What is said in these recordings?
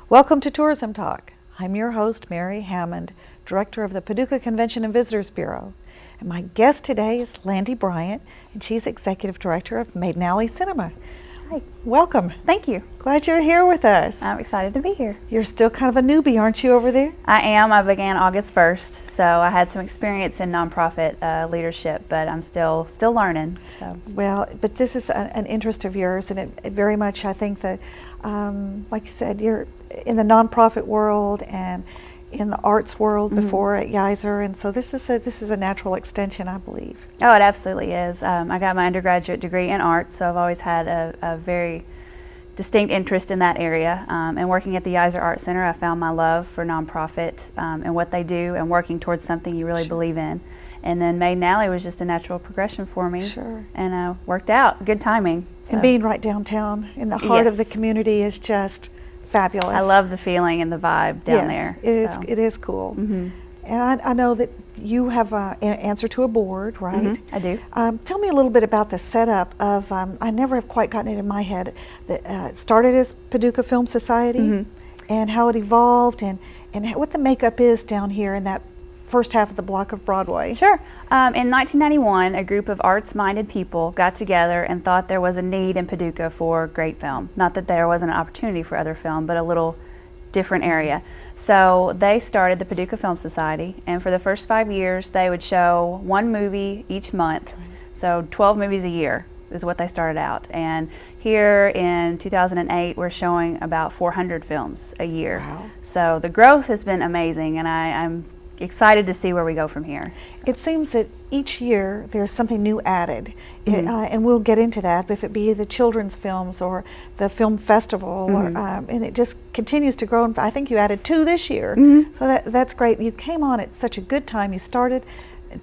Welcome to Tourism Talk. I'm your host, Mary Hammond, Director of the Paducah Convention and Visitors Bureau. And my guest today is Landee Bryant, and she's Executive Director of Maiden Cinema. Hi. Welcome. Thank you. Glad you're here with us. I'm excited to be here. You're still kind of a newbie, aren't you, over there? I am. I began August 1st, so I had some experience in nonprofit leadership, but I'm still learning. So. Well, but this is an interest of yours, and it very much, I think that, like you said, you're in the nonprofit world and in the arts world before at Geyser, and so this is a natural extension, I believe. Oh, it absolutely is. I got my undergraduate degree in art, so I've always had a very distinct interest in that area. And working at the Geyser Art Center, I found my love for nonprofit and what they do, and working towards something you really believe in. And then Maiden Alley was just a natural progression for me. Sure. And worked out. Good timing. So. And being right downtown in the heart of the community is just fabulous. I love the feeling and the vibe down there. It is cool. And I know that you have an answer to a board, right? I do. Tell me a little bit about the setup of, I never have quite gotten it in my head, that it started as Paducah Film Society and how it evolved and what the makeup is down here in that first half of the block of Broadway. Sure. In 1991, a group of arts-minded people got together and thought there was a need in Paducah for great film. Not that there wasn't an opportunity for other film, but a little different area. So they started the Paducah Film Society, and for the first 5 years, they would show one movie each month. So 12 movies a year is what they started out. And here in 2008, we're showing about 400 films a year. Wow. So the growth has been amazing, and I'm excited to see where we go from here. It seems that each year there's something new added, and we'll get into that, if it be the children's films or the film festival, or, and it just continues to grow. And I think you added 2 this year, so that's great. You came on at such a good time. You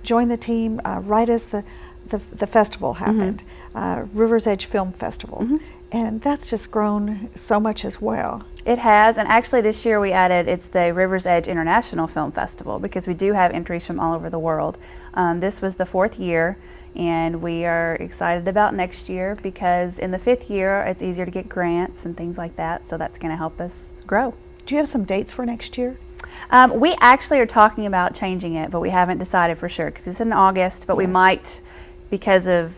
joined the team right as the festival happened, River's Edge Film Festival, and that's just grown so much as well. It has, and actually this year we added, it's the River's Edge International Film Festival, because we do have entries from all over the world. This was the 4th year, and we are excited about next year, because in the 5th year it's easier to get grants and things like that, so that's going to help us grow. Do you have some dates for next year? We actually are talking about changing it, but we haven't decided for sure, because it's in August, but we might, because of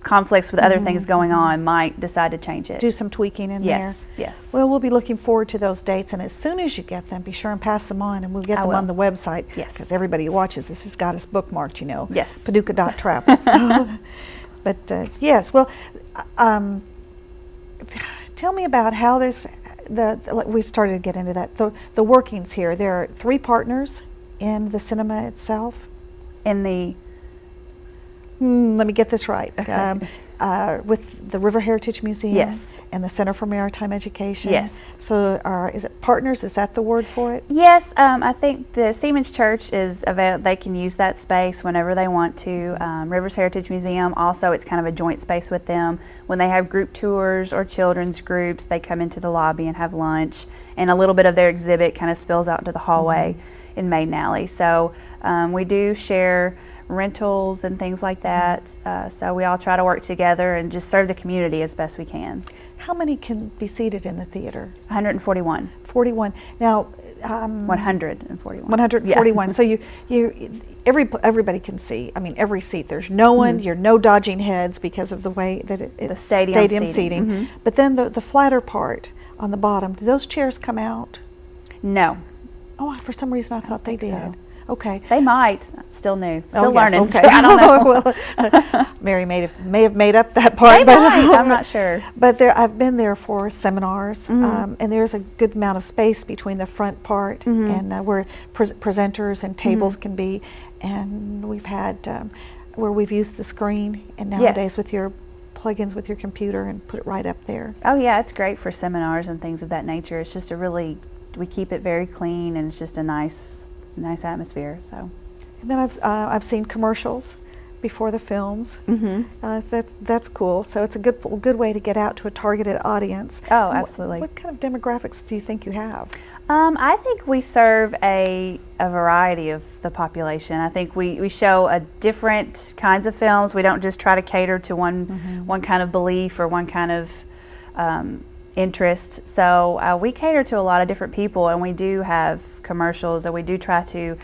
conflicts with other things going on, might decide to change it. Do some tweaking in there. Yes. Well, we'll be looking forward to those dates, and as soon as you get them, be sure and pass them on, and we'll get them on the website. Yes. Because everybody who watches this has got us bookmarked, you know. Yes. Paducah.travel. But yes, well, tell me about how we started to get into that. The workings here. There are 3 partners in the cinema itself. In the let me get this right. With the River Heritage Museum and the Center for Maritime Education. Yes. So is it partners? Is that the word for it? Yes. I think the Seamen's Church is available. They can use that space whenever they want to. River's Heritage Museum, also, it's kind of a joint space with them. When they have group tours or children's groups, they come into the lobby and have lunch, and a little bit of their exhibit kind of spills out into the hallway in Maiden Alley. So we do share rentals and things like that, so we all try to work together and just serve the community as best we can. How many can be seated in the theater? 141. 41. Now 141. 141. Yeah. So everybody can see. I mean, every seat. There's no one. You're no dodging heads because of the way that it's the stadium seating. But then the flatter part on the bottom. Do those chairs come out? No. Oh, for some reason I thought they did. So. Okay. They might. Still new. Still learning. Okay. So I don't know. Well, Mary may have made up that part. They might. I'm not sure. But I've been there for seminars, and there's a good amount of space between the front part and where presenters and tables can be. And we've had where we've used the screen, and nowadays with your plugins with your computer and put it right up there. Oh yeah, it's great for seminars and things of that nature. It's just we keep it very clean, and it's just a nice atmosphere. So, and then I've seen commercials before the films. That's cool. So it's a good way to get out to a targeted audience. Oh, absolutely. What kind of demographics do you think you have? I think we serve a variety of the population. I think we show a different kinds of films. We don't just try to cater to one kind of belief or one kind of interest. So we cater to a lot of different people, and we do have commercials, and we do try to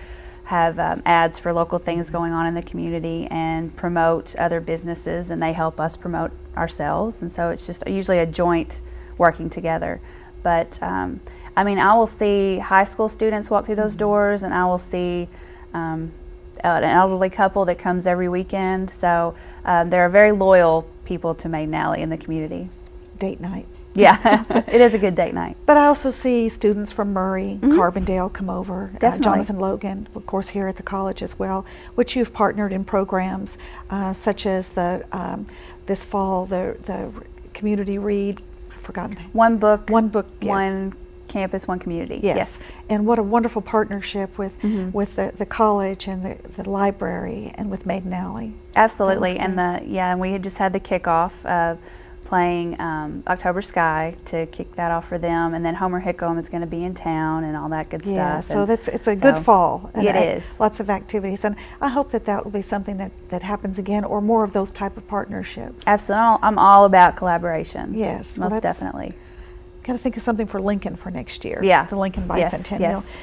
have ads for local things going on in the community and promote other businesses, and they help us promote ourselves. And so it's just usually a joint working together. But I mean, I will see high school students walk through those doors, and I will see an elderly couple that comes every weekend. So they're very loyal people to Maiden Alley in the community. Date night. Yeah, it is a good date night. But I also see students from Murray, Carbondale come over. Definitely. Jonathan Logan, of course, here at the college as well, which you've partnered in programs such as this fall, the community read, I've forgotten. One book, yes. one campus, one community. Yes. And what a wonderful partnership with the college and the library and with Maiden Alley. Absolutely. And we had just had the kickoff playing October Sky to kick that off for them, and then Homer Hickam is going to be in town and all that good stuff. Yeah, so it's a good fall. And it is. Lots of activities, and I hope that will be something that happens again, or more of those type of partnerships. Absolutely. I'm all about collaboration. Yes. Most definitely. Got to think of something for Lincoln for next year. Yeah. The Lincoln Bicentennial. Yes.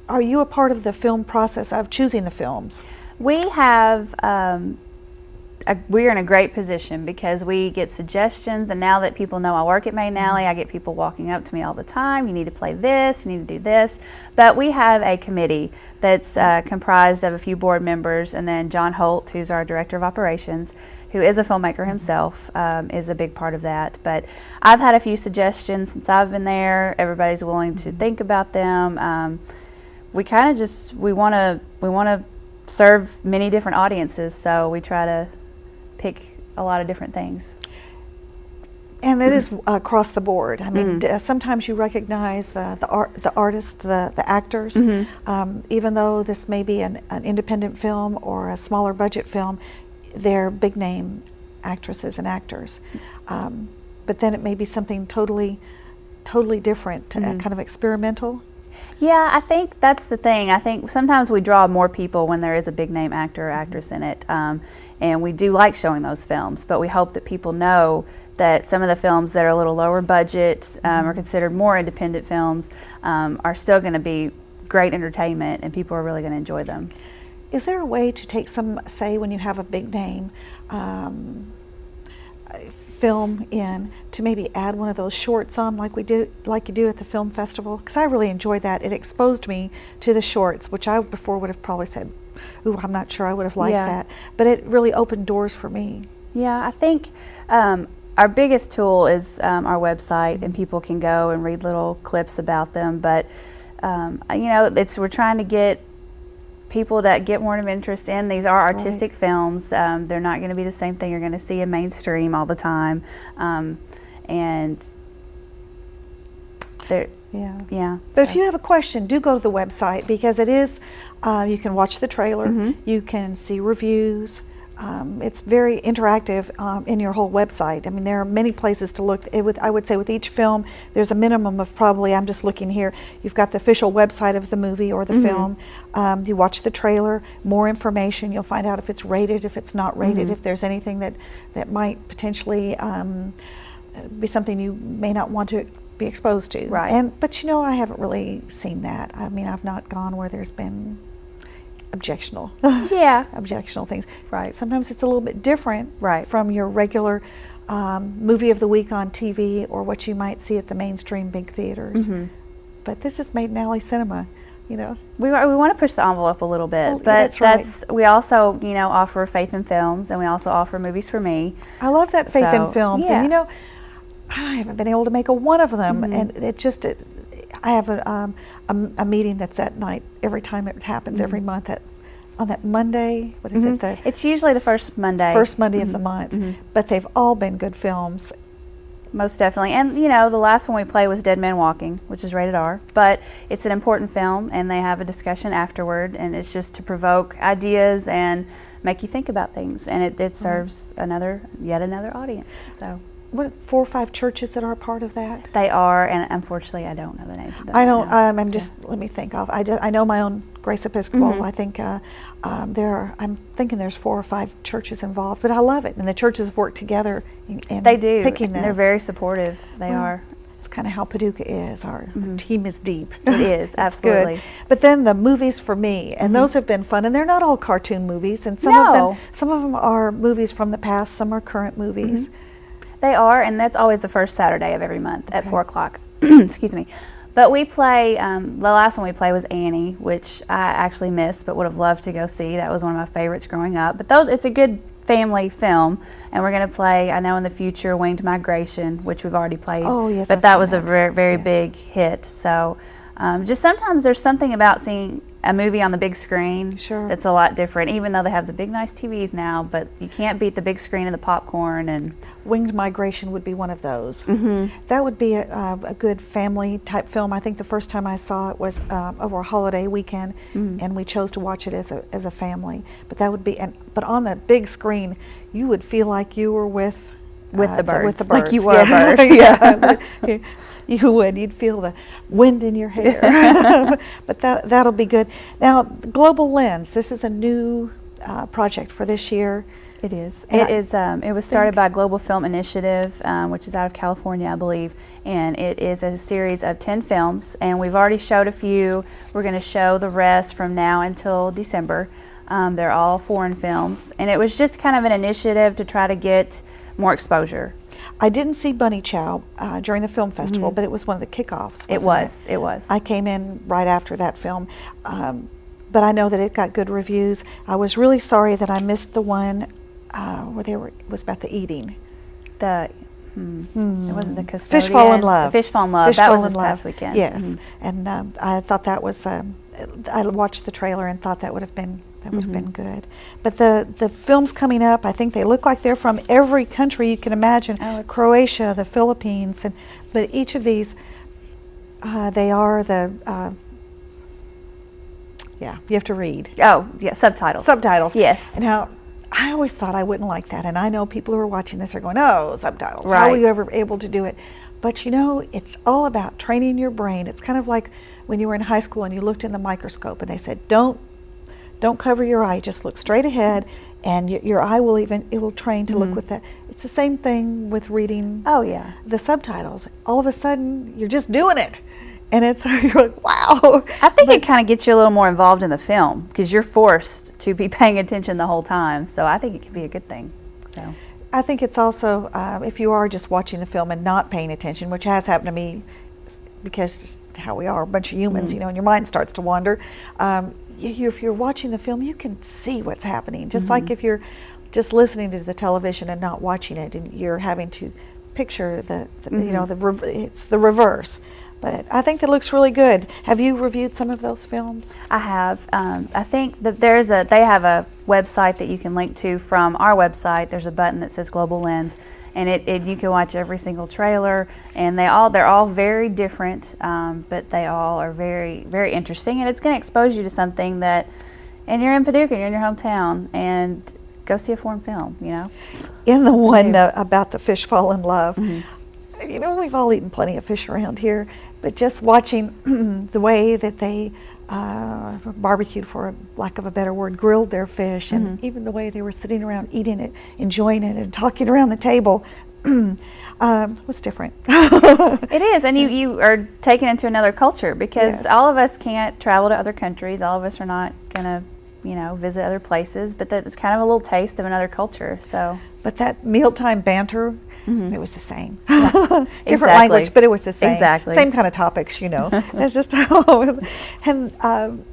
Are you a part of the film process of choosing the films? We have we're in a great position because we get suggestions, and now that people know I work at Maiden Alley, I get people walking up to me all the time. You need to play this, you need to do this. But we have a committee that's comprised of a few board members, and then John Holt, who's our director of operations, who is a filmmaker himself, is a big part of that. But I've had a few suggestions since I've been there. Everybody's willing to think about them. We kind of just we want to serve many different audiences, so we try to pick a lot of different things. And it is across the board. I mean, sometimes you recognize the artists, the actors, even though this may be an independent film or a smaller budget film, they're big name actresses and actors. But then it may be something totally different, kind of experimental. Yeah, I think that's the thing. I think sometimes we draw more people when there is a big name actor or actress in it, and we do like showing those films, but we hope that people know that some of the films that are a little lower budget or considered more independent films are still going to be great entertainment, and people are really going to enjoy them. Is there a way to take some, say when you have a big name film in, to maybe add one of those shorts on like you do at the film festival? Because I really enjoy that. It exposed me to the shorts, which I before would have probably said, ooh, I'm not sure I would have liked that. But it really opened doors for me. Yeah, I think our biggest tool is our website, and people can go and read little clips about them. But we're trying to get people that get more of interest in. These are artistic films. They're not going to be the same thing you're going to see in mainstream all the time. And they're, yeah. But if you have a question, do go to the website, because it is, you can watch the trailer, you can see reviews. It's very interactive in your whole website. I mean, there are many places to look. I would say with each film, there's a minimum of probably, I'm just looking here, you've got the official website of the movie or the film. You watch the trailer, more information. You'll find out if it's rated, if it's not rated, if there's anything that might potentially be something you may not want to be exposed to. Right. But I haven't really seen that. I mean, I've not gone where there's been objectionable things. Right. Sometimes it's a little bit different from your regular movie of the week on TV or what you might see at the mainstream big theaters. But this is Maiden Alley cinema, We want to push the envelope a little bit, well, but we also offer Faith in Films, and we also offer Movies for Me. I love that Faith in Films, yeah. And I haven't been able to make one of them, and I have a meeting that's at night every time it happens every month on that Monday. What is it? It's usually the first Monday. First Monday of the month. But they've all been good films. Most definitely. And the last one we played was Dead Man Walking, which is rated R. But it's an important film, and they have a discussion afterward, and it's just to provoke ideas and make you think about things. And it serves yet another audience. So. what 4 or 5 churches that are a part of that? They are, and unfortunately, I don't know the names of them. I don't. now. I'm just. Let me think. I know my own Grace Episcopal. I think there are. I'm thinking there's 4 or 5 churches involved, but I love it, and the churches work together. In They do. picking And they're this. very supportive. They Well, are. It's kind of how Paducah is. Our team is deep. It is, It's absolutely. good. But then the movies for me, and those have been fun, and they're not all cartoon movies, and some No. of them are movies from the past. Some are current movies. They are, and that's always the first Saturday of every month at Okay. 4 o'clock. Excuse me. But we play, the last one we played was Annie, which I actually missed but would have loved to go see. That was one of my favorites growing up. But it's a good family film, and we're going to play, I know in the future, Winged Migration, which we've already played. Oh, yes, But I've that seen was a that. very, very Yes. big hit. So just sometimes there's something about seeing a movie on the big screen Sure. that's a lot different, even though they have the big, nice TVs now. But you can't beat the big screen and the popcorn and... Winged Migration would be one of those. That would be a good family type film. I think the first time I saw it was over a holiday weekend, and we chose to watch it as a family. But that would be, but on the big screen, you would feel like you were with the birds. With the birds. Like you were a bird. Yeah, you would. You'd feel the wind in your hair. But that'll be good. Now, Global Lens. This is a new project for this year. It is. And It is. It was started by Global Film Initiative, which is out of California, I believe, and it is a series of 10 films. And we've already showed a few. We're going to show the rest from now until December. They're all foreign films, and it was just kind of an initiative to try to get more exposure. I didn't see Bunny Chow during the film festival, but it was one of the kickoffs. It was. It was. I came in right after that film, but I know that it got good reviews. I was really sorry that I missed the one where it was about the eating. It wasn't the custodian. Fish Fall in Love. The Fish Fall in Love. Fish That Fall was in this Love. past weekend. Yes, and I thought that was. I watched the trailer and thought that would have been good. But the films coming up, I think they look like they're from every country you can imagine. Oh, it's- Croatia, the Philippines, but each of these, they are the. Yeah, you have to read. Oh, yeah, subtitles. Subtitles. Yes. Now, I always thought I wouldn't like that, and I know people who are watching this are going, "Oh, subtitles! How were Right. you ever able to do it?" But you know, it's all about training your brain. It's kind of like when you were in high school and you looked in the microscope, and they said, "Don't cover your eye. Just look straight ahead, and your eye will train to look with that." It's the same thing with reading Oh, yeah. the subtitles. All of a sudden, you're just doing it, and it's you're like, "Wow!" I think it kind of gets you a little more involved in the film because you're forced to be paying attention the whole time. So I think it could be a good thing. So I think it's also, if you are just watching the film and not paying attention, which has happened to me because just how we are, a bunch of humans, you know, and your mind starts to wander. If you're watching the film, you can see what's happening. Just like if you're just listening to the television and not watching it, and you're having to picture you know, it's the reverse. But I think that looks really good. Have you reviewed some of those films? I have. I think that they have a website that you can link to from our website. There's a button that says Global Lens, and you can watch every single trailer. And they're all very different, but they all are very, very interesting. And it's going to expose you to something that, and you're in Paducah, you're in your hometown, and go see a foreign film. You know. In the one about the fish fall in love, you know, we've all eaten plenty of fish around here, but just watching the way that they barbecued, for lack of a better word, grilled their fish, and even the way they were sitting around eating it, enjoying it, and talking around the table was different. It is, and you are taken into another culture because Yes. all of us can't travel to other countries. All of us are not going to, visit other places, but that's kind of a little taste of another culture. So, But that mealtime banter, it was the same. Different Exactly. language, but it was the same. Exactly. Same kind of topics, you know. That's just how. And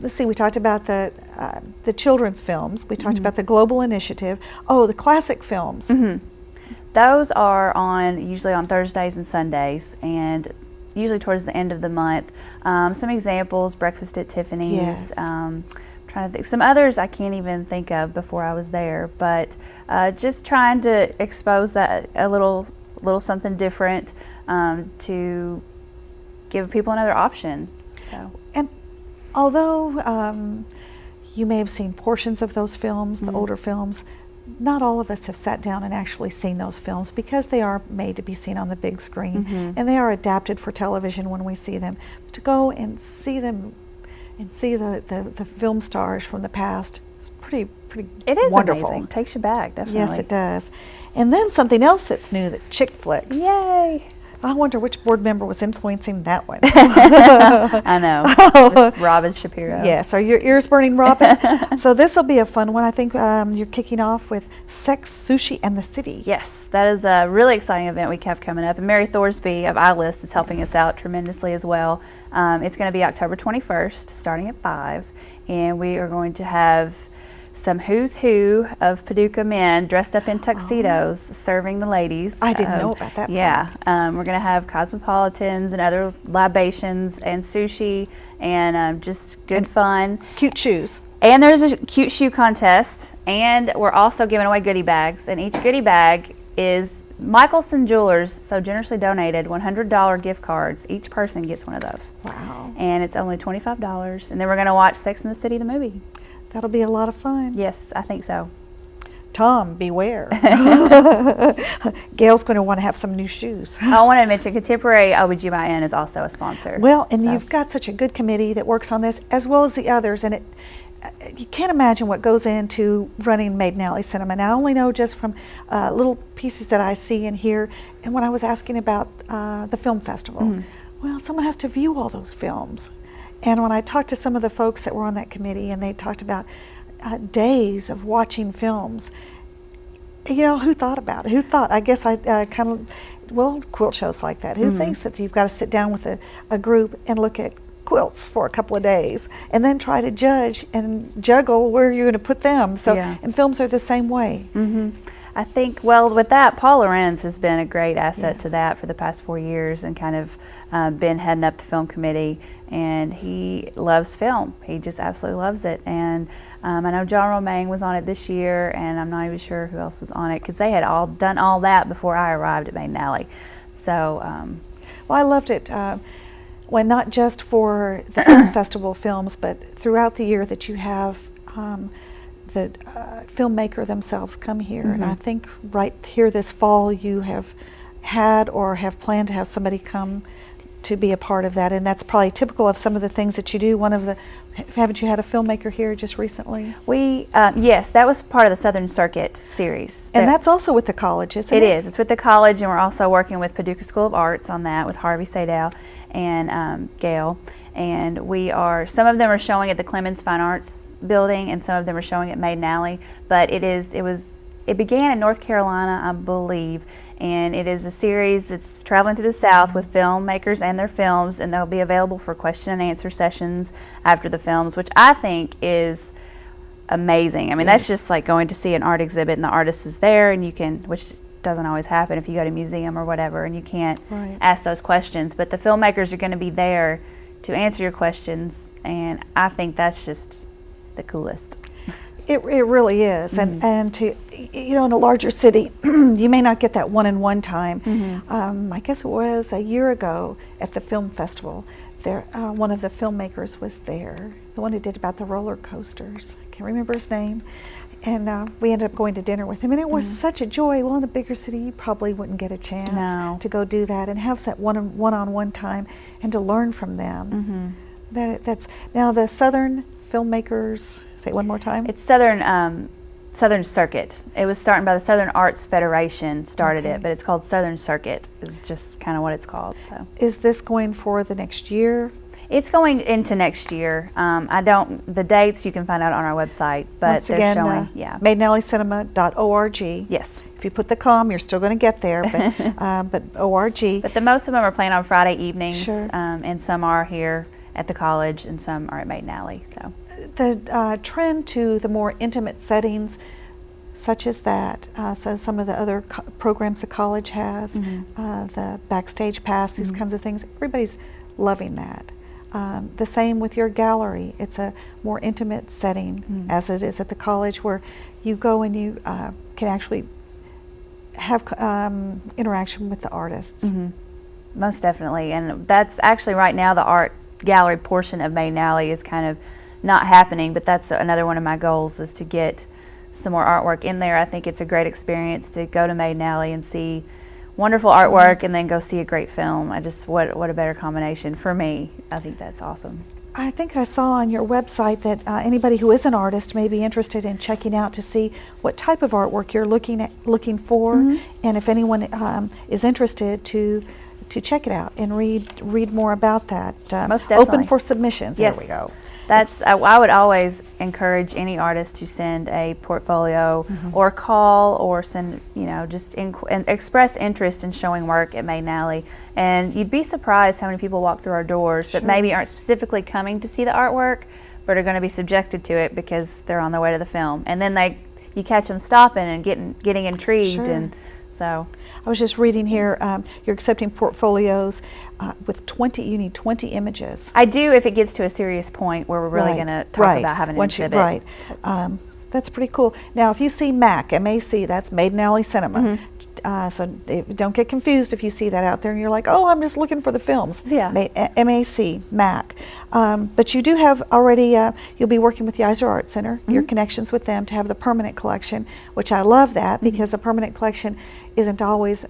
let's see, we talked about the children's films. We talked about the Global Initiative. Oh, the classic films. those are usually on Thursdays and Sundays, and usually towards the end of the month. Some examples: Breakfast at Tiffany's. Yes. Trying to think. Some others I can't even think of before I was there, but just trying to expose that a little something different to give people another option. So. And although you may have seen portions of those films, the older films, not all of us have sat down and actually seen those films because they are made to be seen on the big screen, and they are adapted for television when we see them. To go and see them and see the film stars from the past is pretty It is wonderful. amazing. Takes you back, definitely. Yes, it does. And then something else that's new, that chick flicks. Yay! I wonder which board member was influencing that one. I know. It's Robin Shapiro. Yes, are your ears burning, Robin? So this will be a fun one. I think you're kicking off with Sex, Sushi, and the City. Yes, that is a really exciting event we have coming up. And Mary Thorsby of iList is helping us out tremendously as well. It's going to be October 21st, starting at 5. And we are going to have some who's who of Paducah men dressed up in tuxedos serving the ladies. I didn't know about that. Yeah, we're going to have cosmopolitans and other libations and sushi and just good fun. Cute shoes. And there's a cute shoe contest, and we're also giving away goodie bags, and each goodie bag is Michelson Jewelers, so generously donated $100 gift cards. Each person gets one of those. Wow. And it's only $25, and then we're going to watch Sex and the City, the movie. That'll be a lot of fun. Yes, I think so. Tom, beware. Gail's going to want to have some new shoes. I want to mention Contemporary OBGYN is also a sponsor. Well, and you've got such a good committee that works on this, as well as the others, and you can't imagine what goes into running Maiden Alley Cinema. Now, I only know just from little pieces that I see and hear, and when I was asking about the film festival, well, someone has to view all those films. And when I talked to some of the folks that were on that committee, and they talked about days of watching films, you know, who thought about it? Who thought? I guess I kind of, well, quilt shows like that. Who thinks that you've got to sit down with a group and look at quilts for a couple of days and then try to judge and juggle where you're going to put them? So, and films are the same way. I think, well, with that, Paul Lorenz has been a great asset to that for the past 4 years and kind of been heading up the film committee, and he loves film. He just absolutely loves it. And I know John Romaine was on it this year, and I'm not even sure who else was on it because they had all done all that before I arrived at Maiden Alley. So, well, I loved it. When not just for the film festival films, but throughout the year that you have the filmmaker themselves come here. And I think right here this fall you have had or have planned to have somebody come to be a part of that, and that's probably typical of some of the things that you do. Haven't you had a filmmaker here just recently? We, yes, that was part of the Southern Circuit series. And that's also with the college, isn't it? It is. It's with the college, and we're also working with Paducah School of Arts on that with Harvey Sadow and Gail. And some of them are showing at the Clemens Fine Arts Building, and some of them are showing at Maiden Alley. But it began in North Carolina, I believe, and it is a series that's traveling through the South with filmmakers and their films, and they'll be available for question and answer sessions after the films, which I think is amazing. I mean, that's just like going to see an art exhibit and the artist is there, and you can, which doesn't always happen if you go to a museum or whatever, and you can't ask those questions. But the filmmakers are going to be there to answer your questions, and I think that's just the coolest. It really is, and to, you know, in a larger city, you may not get that one-on-one time. I guess it was a year ago at the film festival. There, one of the filmmakers was there, the one who did about the roller coasters. I can't remember his name, and we ended up going to dinner with him, and it was such a joy. Well, in a bigger city, you probably wouldn't get a chance to go do that and have that one-on-one time and to learn from them. That's now the Southern filmmakers. Say it one more time. It's Southern Circuit. It was started by the Southern Arts Federation, started it, but it's called Southern Circuit. Is just kind of what it's called. So. Is this going for the next year? It's going into next year. The dates you can find out on our website, but once they're again, showing, MaidenAlleyCinema.org. Yes. If you put the .com, you're still going to get there, but .org. But most of them are playing on Friday evenings, Sure. And some are here at the college, and some are at Maiden Alley. So. The trend to the more intimate settings, such as that, so some of the other programs the college has, the backstage pass, these kinds of things, everybody's loving that. The same with your gallery. It's a more intimate setting, as it is at the college, where you go and you can actually have interaction with the artists. Most definitely, and that's actually right now the art gallery portion of Maiden Alley is kind of not happening, but that's another one of my goals, is to get some more artwork in there, I think it's a great experience to go to Maiden Alley and see wonderful artwork and then go see a great film. What a better combination for me. I think that's awesome. I think I saw on your website that anybody who is an artist may be interested in checking out to see what type of artwork you're looking for, and if anyone is interested to check it out and read more about that. Most definitely. Open for submissions. Yes. There we go. I would always encourage any artist to send a portfolio or call or send, just and express interest in showing work at Maiden Alley. And you'd be surprised how many people walk through our doors that maybe aren't specifically coming to see the artwork, but are going to be subjected to it because they're on their way to the film. And then you catch them stopping and getting intrigued. And so I was just reading here, you're accepting portfolios with 20, you need 20 images. I do if it gets to a serious point where we're really going to talk about having an exhibit. That's pretty cool. Now, if you see MAC, M-A-C, that's Maiden Alley Cinema. So don't get confused if you see that out there and you're like, oh, I'm just looking for the films. Yeah. MAC, MAC. But you do have already, you'll be working with the Iser Art Center, your connections with them to have the permanent collection, which I love that because the permanent collection isn't always,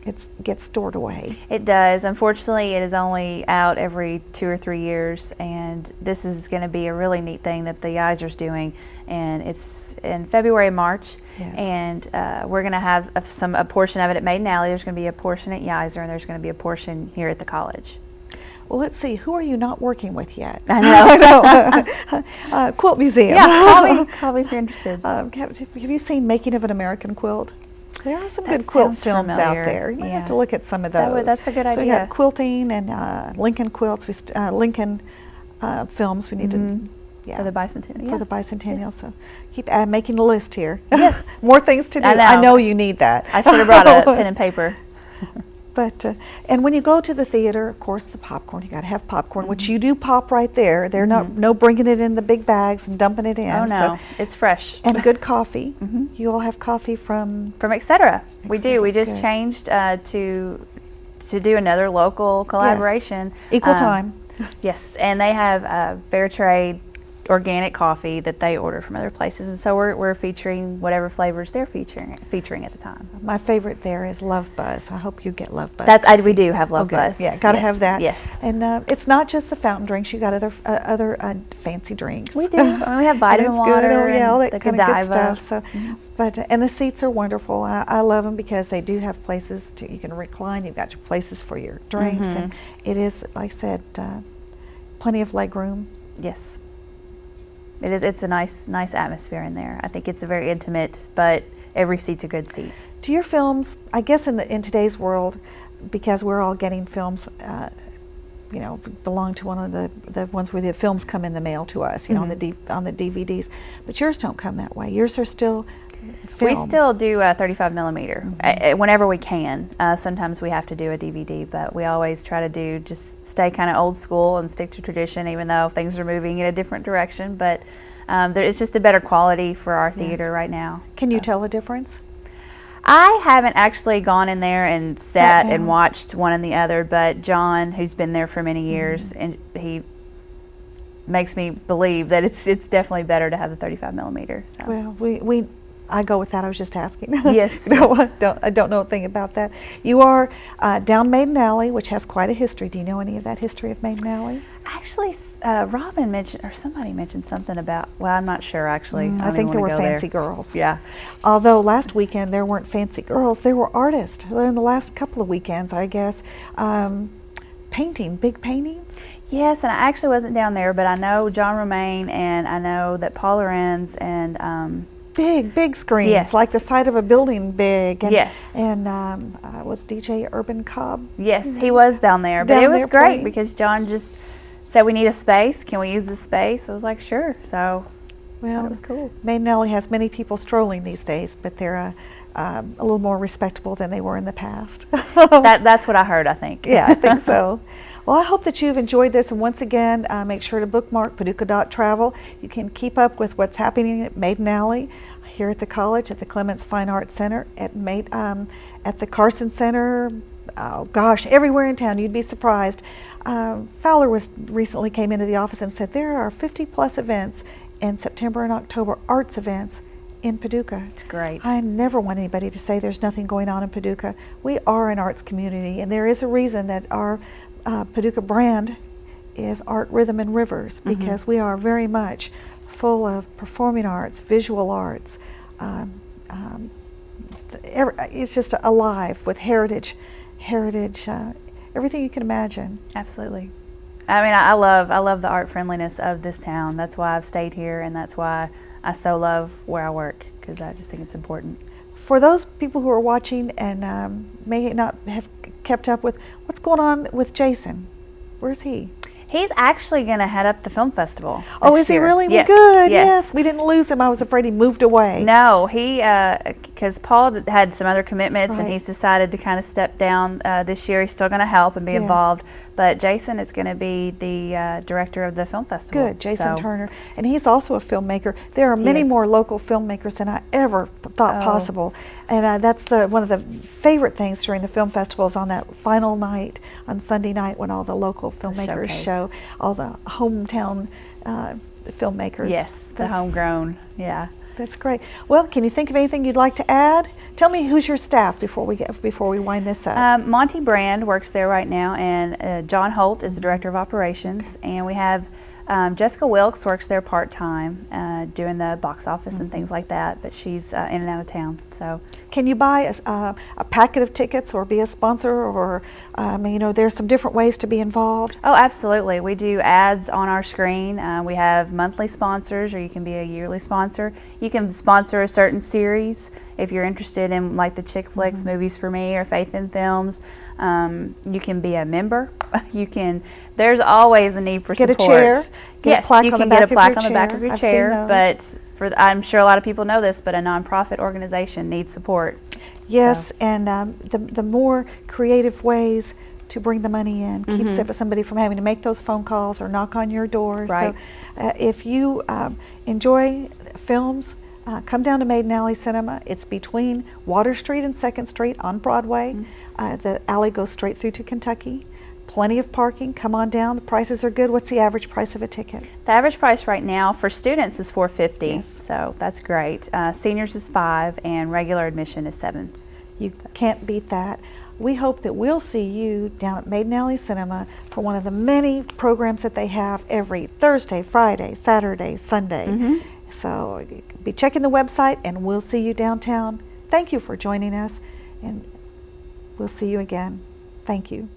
it gets stored away. It does. Unfortunately, it is only out every 2 or 3 years, and this is going to be a really neat thing that the Iser's doing, and it's in February and March, and we're going to have a portion of it at Maiden Alley. There's going to be a portion at Iser, and there's going to be a portion here at the college. Well, let's see. Who are you not working with yet? I know. I know. Quilt Museum. Yeah, call me if you're interested. Have you seen Making of an American Quilt? There are some good quilt films out there. You might have to look at some of those. That's a good idea. So we got quilting and Lincoln quilts. Lincoln films. We need to. For the bicentennial. For the bicentennial. Yes. So keep making a list here. Yes. More things to do. I know you need that. I should have brought a pen and paper. But and when you go to the theater, of course, the popcorn. You got to have popcorn, which you do pop right there. They're no bringing it in the big bags and dumping it in. Oh no, it's fresh. And good coffee. You all have coffee from Etc. We do. We just changed to do another local collaboration. Yes. Equal time. Yes, and they have fair trade organic coffee that they order from other places, and so we're featuring whatever flavors they're featuring at the time. My favorite there is Love Buzz. I hope you get Love Buzz. We do have Love Buzz. Yeah, got to have that. Yes, and it's not just the fountain drinks. You got other fancy drinks. We do. I mean, we have vitamin water, all that the kind of good stuff. So, but and the seats are wonderful. I love them because they do have places you can recline. You've got your places for your drinks, and it is, like I said, plenty of leg room. Yes. It is. It's a nice atmosphere in there. I think it's a very intimate, but every seat's a good seat. Do your films, I guess in today's world, because we're all getting films, belong to one of the ones where the films come in the mail to us, on the DVDs. But yours don't come that way. Yours are still film. We still do 35 millimeter whenever we can. Sometimes we have to do a DVD, but we always try to just stay kind of old school and stick to tradition, even though things are moving in a different direction. But it's just a better quality for our theater right now. Can you tell a difference? I haven't actually gone in there and sat and watched one and the other, but John, who's been there for many years, and he makes me believe that it's definitely better to have the 35 millimeter. So. Well, I go with that. I was just asking. Yes. I don't know a thing about that. You are down Maiden Alley, which has quite a history. Do you know any of that history of Maiden Alley? Actually, Robin mentioned, or somebody mentioned something about, well, I'm not sure actually. I think there were fancy girls. Yeah. Although last weekend there weren't fancy girls, there were artists. In the last couple of weekends, I guess, painting, big paintings. Yes, and I actually wasn't down there, but I know John Romaine, and I know that Paul Lorenz and big screens, like the side of a building big. And, And was DJ Urban Cobb? Yes, he was down there. But it was great because John just said, we need a space. Can we use the space? I was like, sure. So it was cool. Maiden Alley has many people strolling these days, but they're a little more respectable than they were in the past. That's what I heard, I think. Yeah, I think so. Well, I hope that you've enjoyed this, and once again, make sure to bookmark Paducah.travel. You can keep up with what's happening at Maiden Alley, here at the college, at the Clements Fine Arts Center, at the Carson Center, everywhere in town. You'd be surprised. Fowler recently came into the office and said there are 50 plus events in September and October, arts events in Paducah. It's great. I never want anybody to say there's nothing going on in Paducah. We are an arts community, and there is a reason that our Paducah brand is Art, Rhythm, and Rivers, because we are very much full of performing arts, visual arts. It's just alive with heritage, everything you can imagine. Absolutely. I mean, I love the art friendliness of this town. That's why I've stayed here, and that's why I so love where I work, because I just think it's important. For those people who are watching and may not have kept up with what's going on with Jason, where's he? He's actually going to head up the film festival. Oh, is he really? Yes, Well, good. yes. Yes, we didn't lose him. I was afraid he moved away. No, he because Paul had some other commitments, and Right. he's decided to kind of step down this year. He's still going to help and be Yes. involved, but Jason is going to be the director of the film festival. Good, Jason So, Turner. And he's also a filmmaker. There are many is. more local filmmakers than I ever thought Oh. possible. And that's one of the favorite things during the film festivals on that final night, on Sunday night, when all the local filmmakers showcase. show, all the hometown filmmakers. Yes, the That's- homegrown. Yeah. That's great. Well, can you think of anything you'd like to add? Tell me who's your staff before we wind this up. Monty Brand works there right now, and John Holt is the director of operations, and we have Jessica Wilkes works there part-time, doing the box office and things like that, but she's in and out of town. So Can you buy a packet of tickets or be a sponsor, or there's some different ways to be involved? oh, absolutely. We do ads on our screen. We have monthly sponsors, or you can be a yearly sponsor. You can sponsor a certain series if you're interested in, like, the Chick Flicks, Movies for Me, or Faith in Films. You can be a member. There's always a need for Get a support. chair, get a Yes, plaque you on can the get a back of plaque your on the back chair. of your I've seen chair, those. but I'm sure a lot of people know this, but a nonprofit organization needs support. Yes, So. and the more creative ways to bring the money in keeps somebody from having to make those phone calls or knock on your door. Right. So if you enjoy films, come down to Maiden Alley Cinema. It's between Water Street and 2nd Street on Broadway. The alley goes straight through to Kentucky. Plenty of parking. Come on down. The prices are good. What's the average price of a ticket? The average price right now for students is $4.50, Yes. so that's great. Seniors is $5, and regular admission is $7. You can't beat that. We hope that we'll see you down at Maiden Alley Cinema for one of the many programs that they have every Thursday, Friday, Saturday, Sunday. So be checking the website, and we'll see you downtown. Thank you for joining us, and we'll see you again. Thank you.